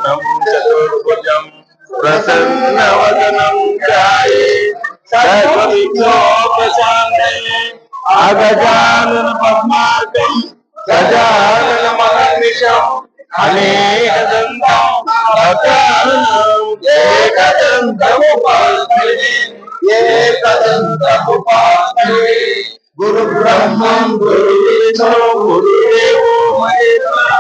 शशिवर्णं चतुर्भुजं प्रसन्नवदनं ध्याये सर्वविघ्नोपशान्तये अगजानन पद्मार्कं गजाननमहर्निशम् अनेकदन्तं भक्तानां एकदन्तमुपास्महे एकदन्तमुपास्महे गुरु ब्रह्मं गुरु विष्णु गुरुदेवो महेश्वरः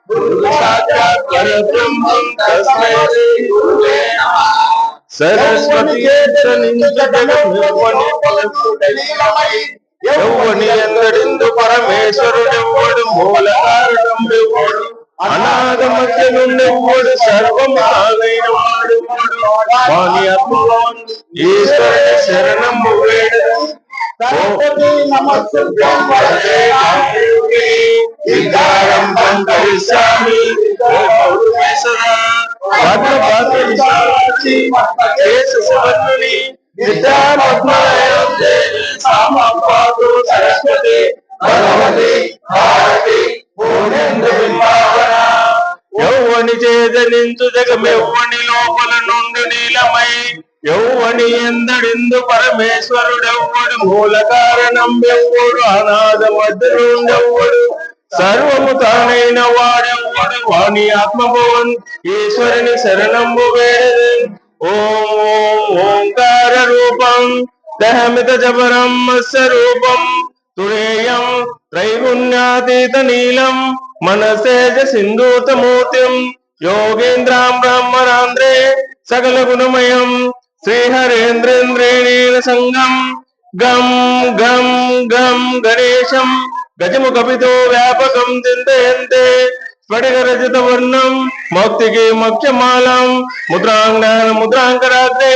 गुरु साक्षात् परब्रह्मं तस्मै श्री गुरुवे नमः सरस्वती యౌవని ఎందడిందు పరమేశ్వరుడెవ్వడు మూల కారణంబెవ్వడు అనాథ మధ్య నుండెవ్వడు సర్వము తాగైన వాడు వాని ఆత్మవాన్ ఈశ్వరుని శరణము వేడదు నమస్సుభ్యం వరదే విద్యారంభం కరిష్యామి सरस्वती भगवती भारती యౌవని చేదనించు జగమెవ్వని లోపల నుండి నీలమై యౌవని ఎందడిందు పరమేశ్వరుడెవ్వడు మూల కారణం ఎవ్వడు అనాథ మధ్య నుండెవ్వడు సర్వము తానైన వాడెవ్వడు వాణి ఆత్మభవన్ ఈశ్వరుని శరణంబు వేడదు ఓం ఓంకార రూపం దహమిత జబరం స్వరూపం తురేయం త్రైగుణ్యాతీత నీలం మనసేజ సింధూతమూర్తిం యోగేంద్రాం బ్రహ్మరాంధ్రే సకల గుణమయం శ్రీహరేంద్రేంద్రేణ సంగం గం గం గం గణేశం గజముఖపితో వ్యాపకం చింతయంతే స్ఫటికరజిత వర్ణం మౌక్తికి మక్షమాలం ముద్రాంగాన ముద్రాంకరాగ్నే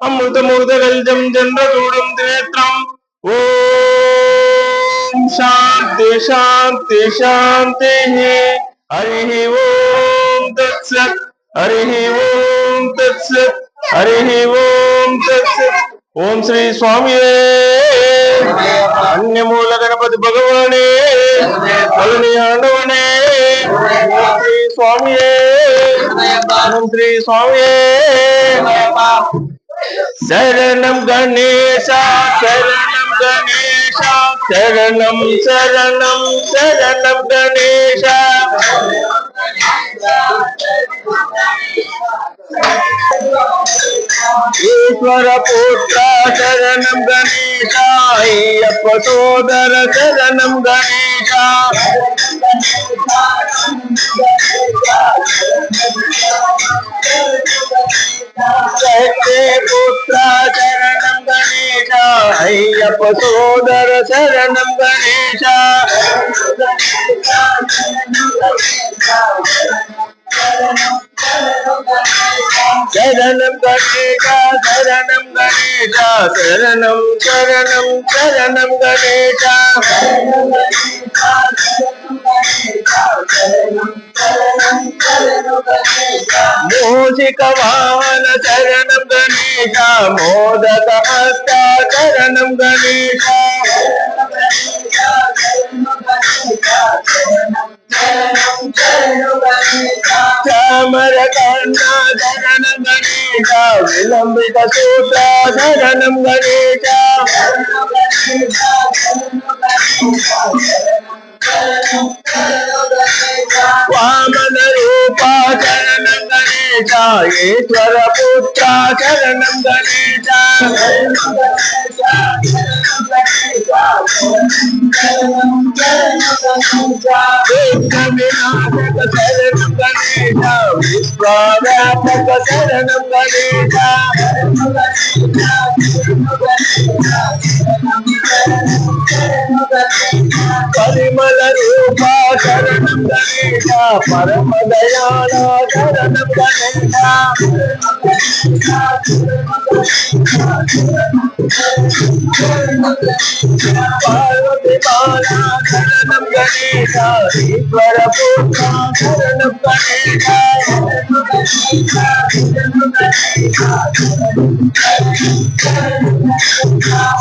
అమృతమూర్తగల్జం చంద్రచూడం త్రినేత్రం ఓం శాంతి శాంతి శాంతి హరి ఓం తత్సత్ హరి ఓం తత్సత్ హరి ఓం తత్సత్ ఓం శ్రీ స్వామి అన్యమూల గణపతి భగవానే పళని ఆండవనే శ్రీ స్వామి ఓం శ్రీ స్వామి శరణం గణేశ శరణం గణేశ శరణం శరణం శరణం గణేశ ఈశ్వర పుత్ర శరణం గణేశ అయ్యప్ప సోదర శరణం గణేశ శక్తి పుత్ర శరణం గణేశ అయ్యప్ప సోదర శరణం గణేశ శరణం గణేశ శరణం గణేశ శరణం శరణం శరణం గణేశ మూషిక వాహన శరణం గణేశ మోదక హస్త శరణం గణేశ చామర కర్ణ శరణం గణేశ విలంబిత సూత్ర శరణం గణేశ వామన రూప శరణం గణేశ ఈశ్వర పుత్ర శరణం గణేశ విఘ్న వినాశక శరణం గణేశ విశ్వవ్యాపక శరణం గణేశ పరిమళ రూప శరణం గణేశ పరమ దయాళ శరణం గణేశ పార్వతి బాల శరణం గణేశ ఈశ్వర పుత్ర శరణం గణేశ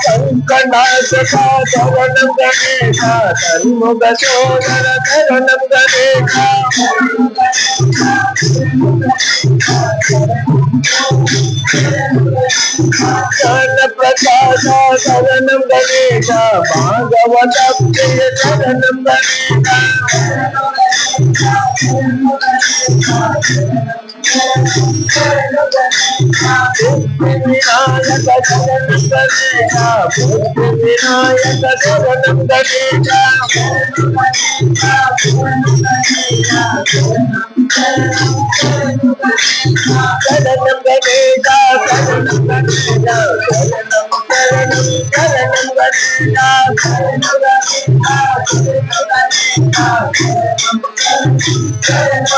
संकटासका शरणं गणेश तन्मुख शोधन शरणं गणेश प्रसाद शरणं गणेश भागवत प्रिय शरणं गणेश विनायक शरणं गणेश विनायक शरणं गणेश शरणं गणेश शरणं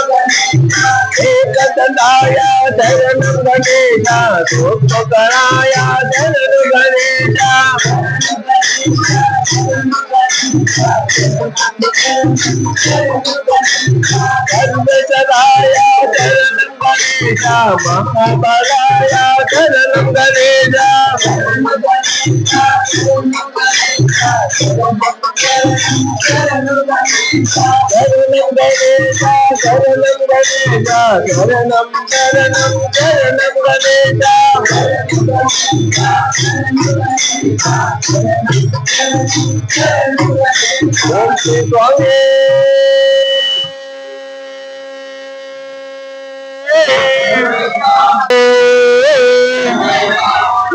एकदंताय शरणं गणेश सूक्ष्मकराय शरणं गणेश सर्वसदाय शरणं गणेश महाबलाय शरणं गणेश शरणं गणेश शरणं गणेश शरणं शरणं शरणं गणेश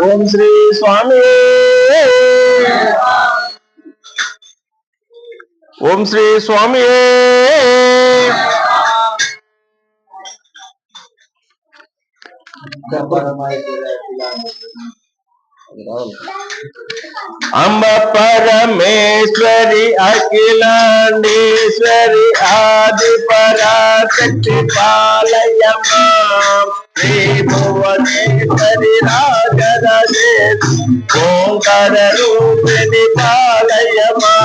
ओम श्री स्वामी ओम श्री स्वामी ओम श्री स्वामी अंब परमेश्वरी अखिलांडेश्वरी आदि पराशक्ति पालयमा श्री भुवनेश्वरी राजराजेश्वरी ओंकार रूपिणी पालयमा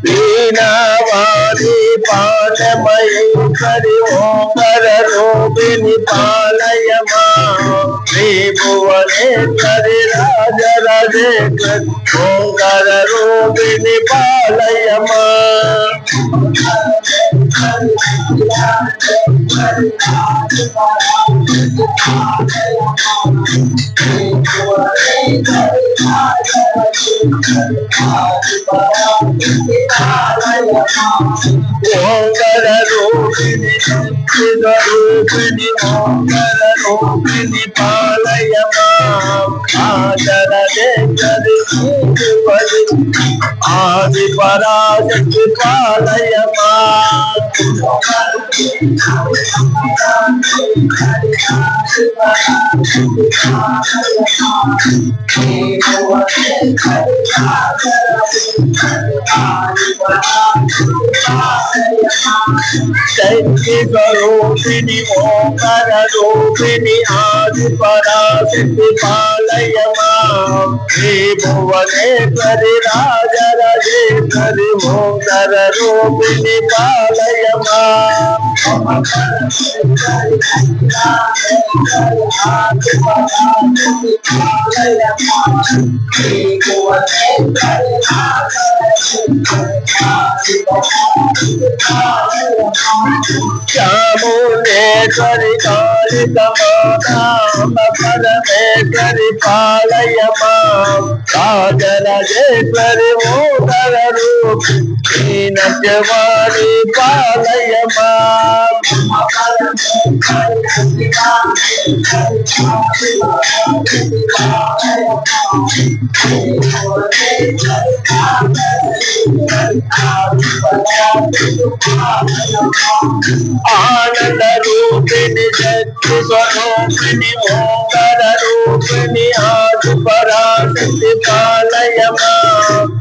वीणावाणी पानमयेश्वरी ओंकार रूपिणी पालयमा श्री भुवनेश्वरी राजराजेश्वरी ओंकार रूपिणी पालयमा ओंकार रूपिणी रूपिणी ओंकार रूपिणी पालयमा आदि पराशक्ति पालयमा शक्ति स्वरूपिणी ओंकार रूपिणी आदि पराशक्ति पालयमा श्री भुवनेश्वरी राजराजेश्वरी ओंकार रूपिणी पालयमा चामुंडेश्वरी कालिकमातां परमेश्वरी पालयमा राजराजेश्वरी ओंकार रूपिणी नटवाणी पालयमा आनंद रूपिणी शक्ति स्वरूपिणी ओंकार रूपिणी आदि पराशक्ति पालयमा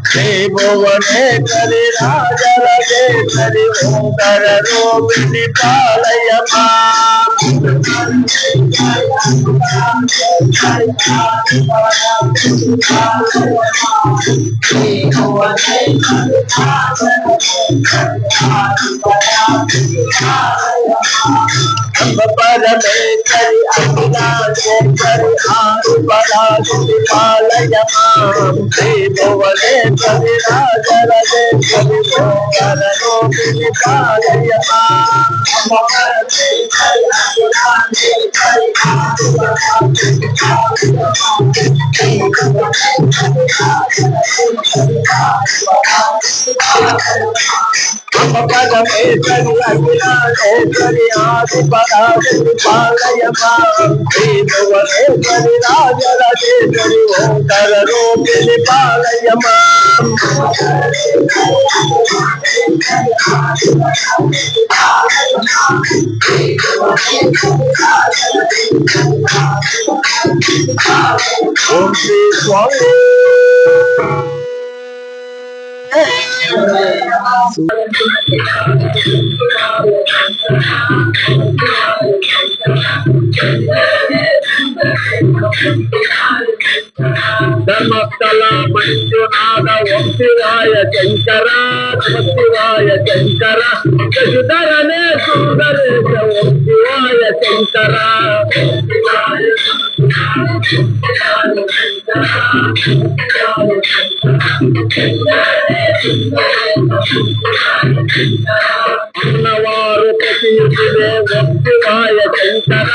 श्री भुवनेश्वरी राजराजेश्वरी ओंकार रूपिणी पालयमा परमेश्वरि अखिलांडेश्वरि आदिपराशक्ति पालयमां श्रीभुवनेश्वरि राजराजेश्वरि ओंकाररूपिणि पालयमां परमेश्वरि अखिलांडेश्वरि आदिपराशक्ति पालयमां श्रीभुवनेश्वरि राजराजेश्वरि ओंकाररूपिणि पालयमां ओम श्री स्वामी धर्मस्थल मंजुनाथ ओम शिवाय शंकर नमः शिवाय शंकर शशिधरने सुंदरेश ओम शिवाय शंकर అన్నవారు ప్రతినిధివే ఓం శివాయ శంకర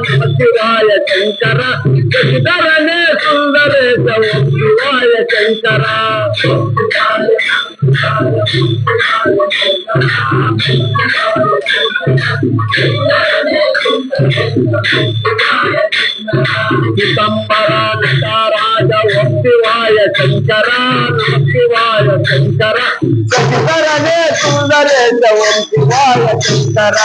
నమః శివాయ శంకర శశిధరనే సుందరేశ ఓం శివాయ శంకర చిదంబరానంద రాజ ఓం శివాయ శంకర నమః శివాయ శంకర శశిధరనే సుందరేశ ఓం శివాయ శంకర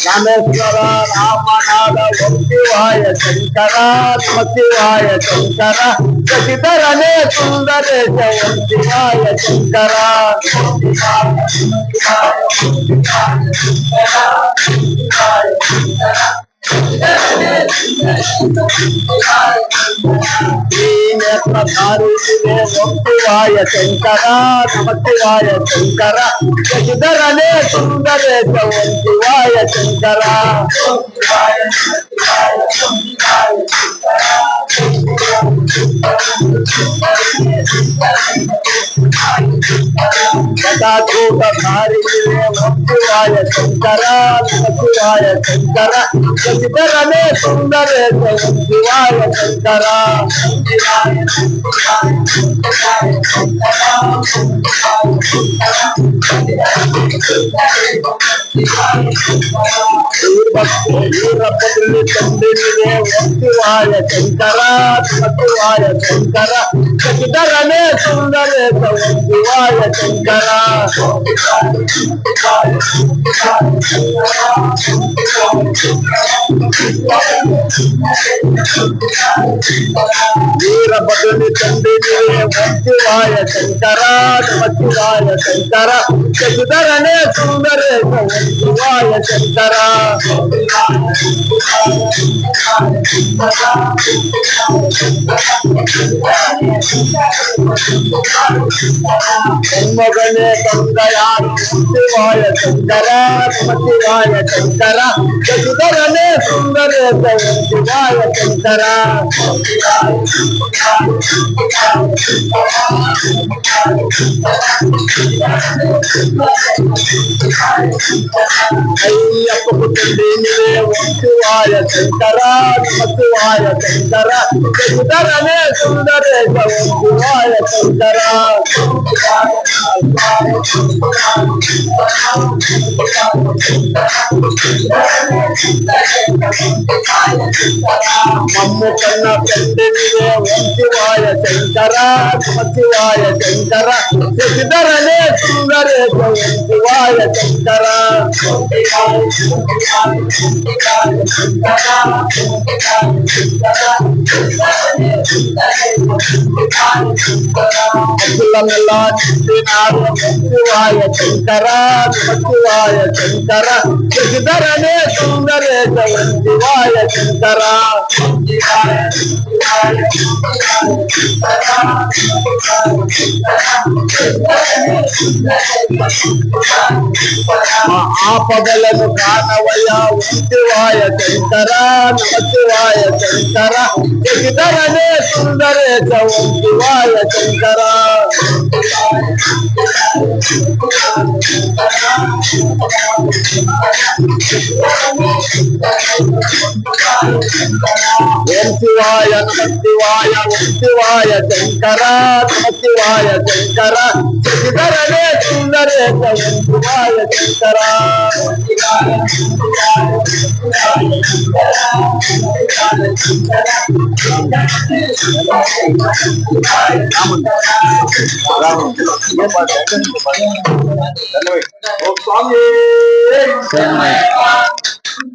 రామేశ్వర రామనాథ ఓం శివాయ శంకర నమః శివాయ శంకర శశిధరనే సుందరేశ ఓం శివాయ శంకర శ్రీనేత్రధారిణే ఓం శివాయ శంకర నమః శివాయ శంకర శశిధరనే సుందరేశ ఓం శివాయ శంకర జటాధూతధారిణే ఓం శివాయ శంకర నమః శివాయ శంకర శశిధరనే సుందరేశ ఓం శివాయ శంకర వీరభద్రుని తండ్రినివే ఓం శివాయ శంకర నమః శివాయ శంకర శశిధరనే సుందరేశ ఓం శివాయ శంకర వీరభద్రుని తండ్రినివే ఓం శివాయ శంకర నమః శివాయ శంకర శశిధరనే సుందరేశ ఓం శివాయ శంకర జన్మగణే గంగయాను శివాయ శంకర నమః శివాయ శంకర శశిధరనే సుందరేశ ఓం శివాయ శంకర అయ్యప్పకు తండ్రినివే ఓం శివాయ శంకర నమః శివాయ శంకర శశిధరనే సుందరేశ ఓం శివాయ శంకర మమ్ము కన్న తండ్రినివే ఓం శివాయ శంకర నమః శివాయ శంకర శశిధరనే సుందరేశ ఓం శివాయ శంకర అఖిలమెల్లా నిండినాడు శివాయ శంకర శివాయ శంకర శశిధరనే సుందరేశ శివాయ శంకర ఆపదలను కానవయ్యా శివాయ శంకర శివాయ శంకర శశిధరనే సుందరేశ శివాయ శంకర ఓం శివాయ శివాయ శివాయ శంకర శివాయ శంకర శశిధరనే సుందరేశ శివాయ శంకర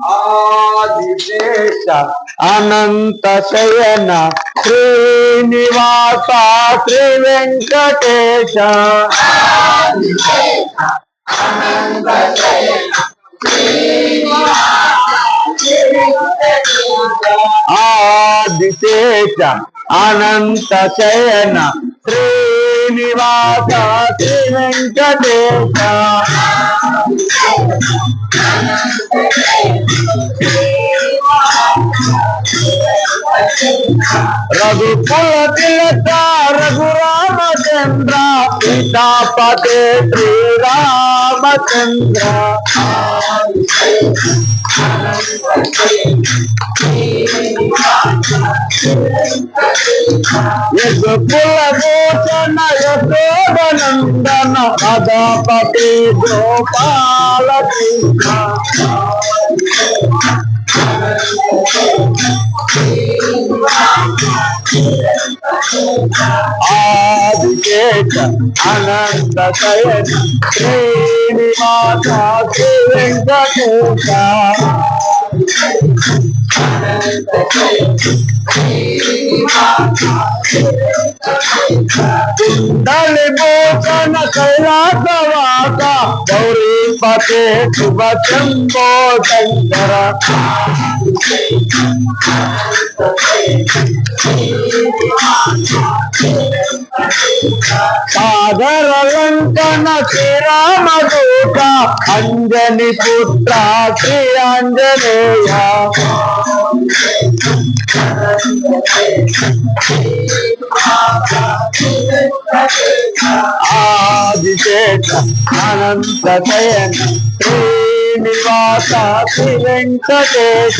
ఆదిశేష అనంత శయన శ్రీనివాస శ్రీ వెంకటేశ ఆదిశేష అనంత శయన శ్రీనివాస శ్రీ వెంకటేశ రఘుకుల తిలక రఘురామచంద్ర సీతాపతే శ్రీరామచంద్ర యశకుల భూషణ యశోదనందన రాధాపతి గోపాల కృష్ణ ఆదిశేష అనంత శయన శ్రీనివాస శ్రీ వెంకటేశ కుండలి భూషణ కైలాసవాస గౌరీపతే శుభ శంభో శంకర సాగర లంకన శ్రీరామదూత అంజని పుత్ర శ్రీ ఆంజనేయ ఆదిశేష అనంత శయన శ్రీనివాస శ్రీ వెంకటేశ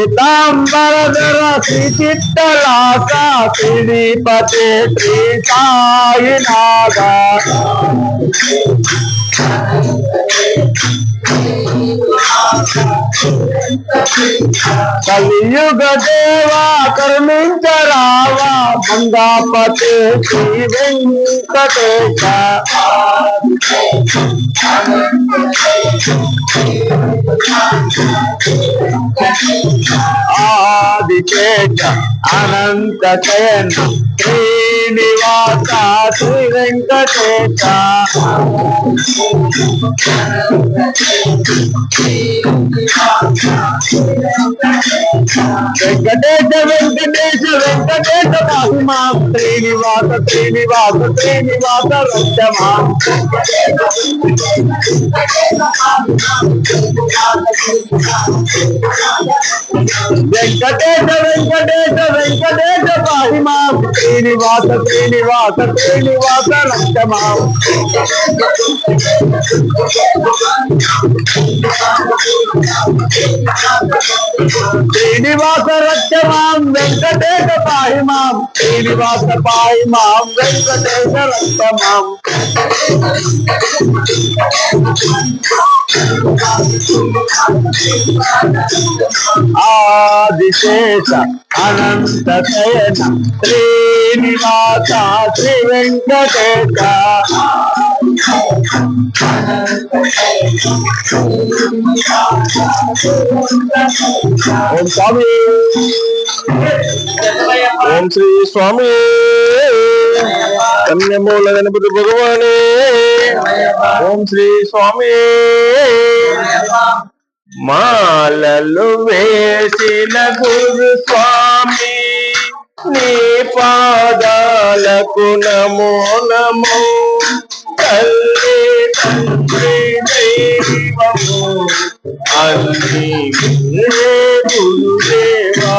శ్వేతాంబరధర శ్రీ చిత్తలాస శ్రీపతే శ్రీ సాయినాథ కలియుగ దేవా కరుణించరావా మంగాపతే శ్రీ వెంకటేశ ఆదిశేష అనంత శయన శ్రీనివాస శ్రీ వెంకటేశ వెంకటేశ వెంకటేశ వెంకటేశ మహిమా శ్రీనివాస శ్రీనివాస శ్రీనివాస రక్షమా వెంకటేశ వెంకటేశ వెంకటేశ మహిమా శ్రీనివాస శ్రీనివాస శ్రీనివాస రక్షమా శ్రీనివాస రక్షమాం వెంకటేశ పాహిమాం శ్రీనివాస పాహిమాం వెంకటేశ రక్షమాం ఆదిశేష అనంత శయన శ్రీనివాస శ్రీ వెంకటేశ ఓం స్వామి ఓం శ్రీ స్వామి కన్యమూల గణపతి భగవానే ఓం శ్రీ స్వామి మాలలు వేసిన గురు స్వామి నీ పాదాలకు నమో నమో తల్లి తండ్రి దైవము అన్ని మీరే గురుదేవా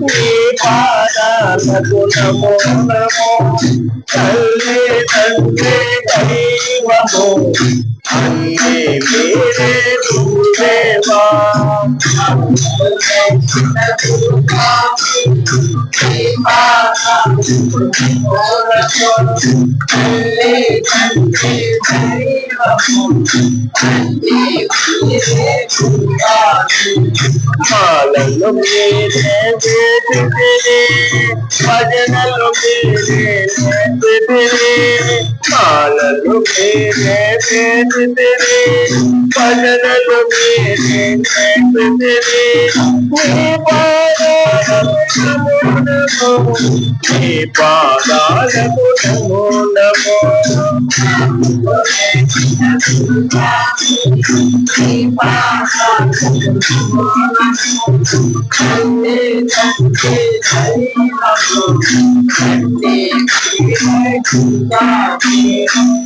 నీ పాదాలకు నమో నమో తల్లి తండ్రి దైవము అన్ని మీరే గురుదేవా మాలలు మీరే వేదితిరి భజనలు మీరే నేర్పితిరి మాలలు మీరే వేదితిరి భజనలు మీరే నేర్పితిరి నీ పాదాలకు నమో నమో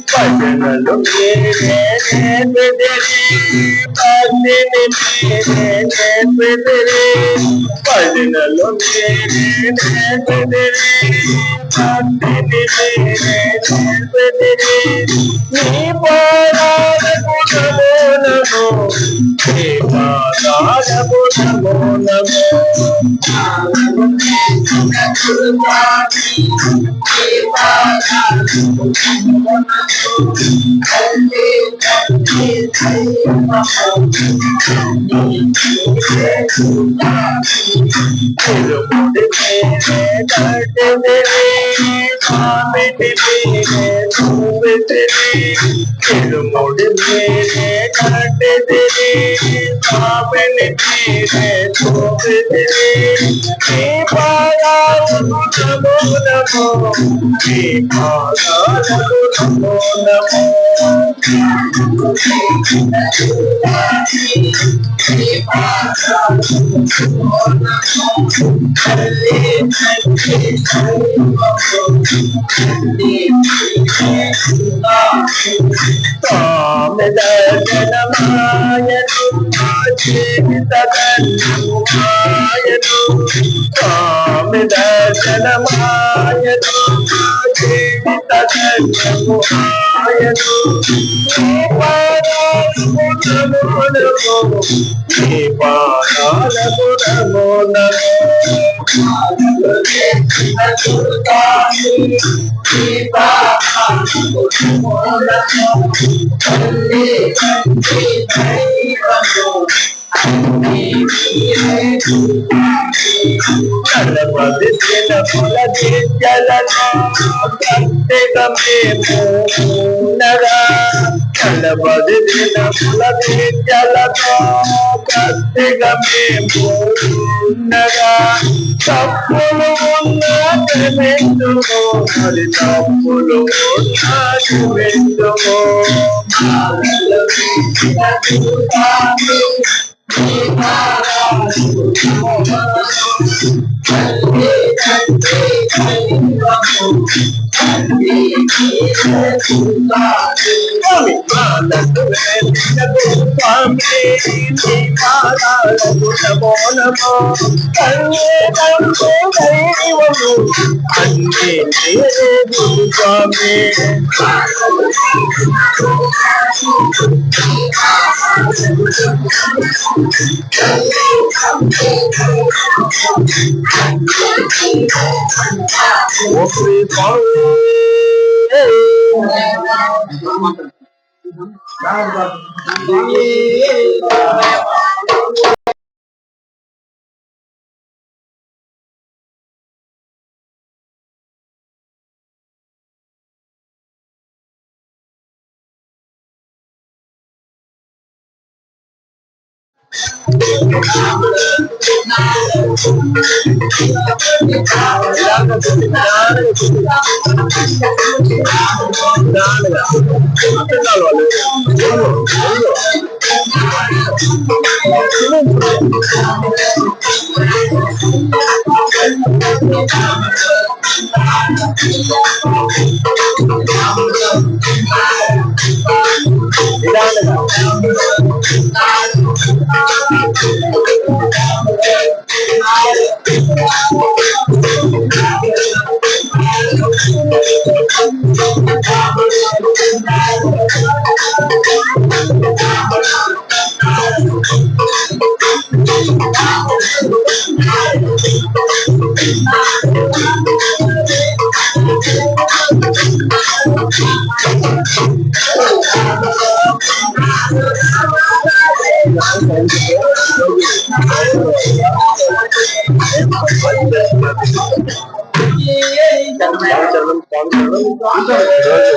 భజనలు మీరే నేర్పితిరి భక్తిని మీరే నేర్పితిరి భజనలు మీరే నేర్పితిరి భక్తిని మీరే నేర్పితిరి నీ పాదాలకు నమో నమో నీ పాదాలకు నమో నమో తిరుముడి మీరే కట్టెదిరి స్వామిని మీరే చూపితిరి తిరుముడి మీరే కట్టెదిరి స్వామిని మీరే చూపితిరి నీ పాదాలకు నమో నమో నీ పాదాలకు నమో నమో స్వామి దర్శనమాయను జీవిత ధన్యమాయను స్వామి దర్శనమాయను జీవిత ధన్యమాయను నీ పాదాలకు నమో నమో గణపతి దినముల దివ్యలను ప్రత్యేకమేమునగా గణపతి దినముల దివ్యలను ప్రత్యేకమేమునగా తప్పులు ఉన్నా క్షమించుము మరి తప్పులు ఉన్నా క్షమించుము స్వామి నమో నమో కన్నే నందు దైవము అన్నే లేదు స్వామి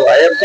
అయ్యప్ప